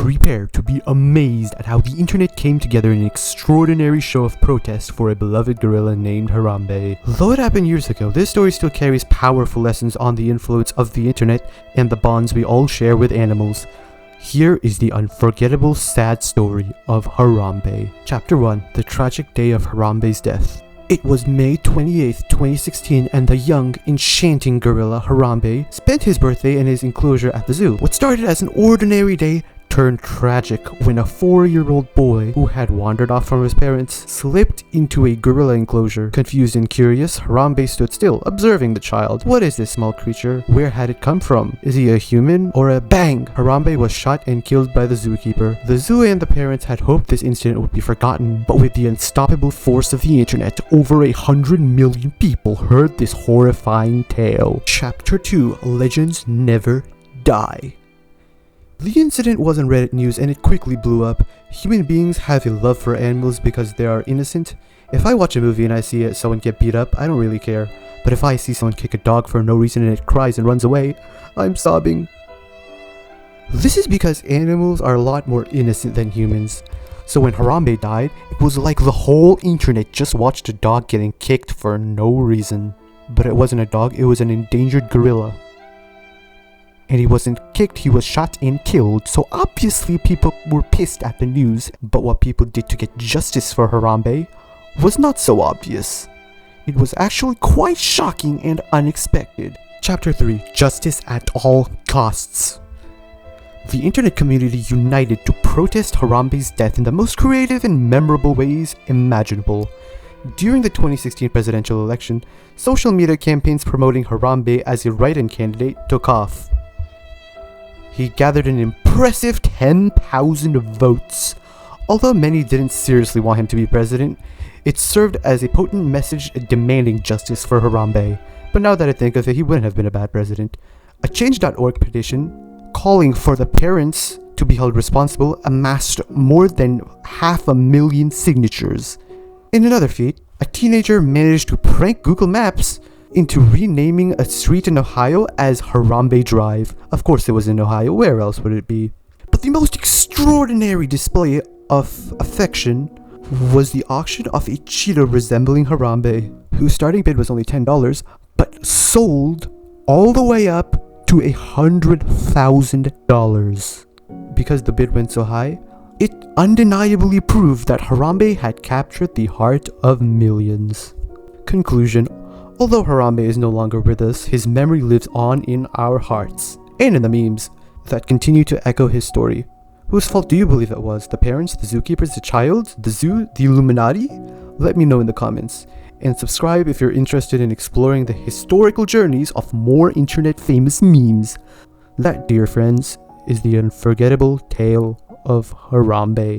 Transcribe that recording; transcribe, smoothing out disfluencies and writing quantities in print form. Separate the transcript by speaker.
Speaker 1: Prepare to be amazed at how the internet came together in an extraordinary show of protest for a beloved gorilla named Harambe. Though it happened years ago, this story still carries powerful lessons on the influence of the internet and the bonds we all share with animals. Here is the unforgettable sad story of Harambe. Chapter 1. The tragic day of Harambe's death. It was May 28th, 2016, and the young, enchanting gorilla Harambe spent his birthday in his enclosure at the zoo. What started as an ordinary day turned tragic when a 4-year-old boy who had wandered off from his parents slipped into a gorilla enclosure. Confused and curious, Harambe stood still, observing the child. What is this small creature? Where had it come from? Is he a human or a bang? Harambe was shot and killed by the zookeeper. The zoo and the parents had hoped this incident would be forgotten, but with the unstoppable force of the internet, over 100 million people heard this horrifying tale. Chapter 2. Legends never die. The incident was on Reddit news and it quickly blew up. Human beings have a love for animals because they are innocent. If I watch a movie and I see someone get beat up, I don't really care. But if I see someone kick a dog for no reason and it cries and runs away, I'm sobbing. This is because animals are a lot more innocent than humans. So when Harambe died, it was like the whole internet just watched a dog getting kicked for no reason. But it wasn't a dog, it was an endangered gorilla. And he wasn't kicked, he was shot and killed, so obviously people were pissed at the news. But what people did to get justice for Harambe was not so obvious. It was actually quite shocking and unexpected. Chapter 3. Justice at all costs. The internet community united to protest Harambe's death in the most creative and memorable ways imaginable. During the 2016 presidential election, social media campaigns promoting Harambe as a write-in candidate took off. He gathered an impressive 10,000 votes. Although many didn't seriously want him to be president, it served as a potent message demanding justice for Harambe. But now that I think of it, he wouldn't have been a bad president. A Change.org petition calling for the parents to be held responsible amassed more than 500,000 signatures. In another feat, a teenager managed to prank Google Maps into renaming a street in Ohio as Harambe Drive. Of course it was in Ohio, where else would it be? But the most extraordinary display of affection was the auction of a cheetah resembling Harambe, whose starting bid was only $10, but sold all the way up to $100,000. Because the bid went so high, it undeniably proved that Harambe had captured the heart of millions. Conclusion. Although Harambe is no longer with us, his memory lives on in our hearts, and in the memes that continue to echo his story. Whose fault do you believe it was? The parents, the zookeepers, the child, the zoo, the Illuminati? Let me know in the comments. And subscribe if you're interested in exploring the historical journeys of more internet famous memes. That, dear friends, is the unforgettable tale of Harambe.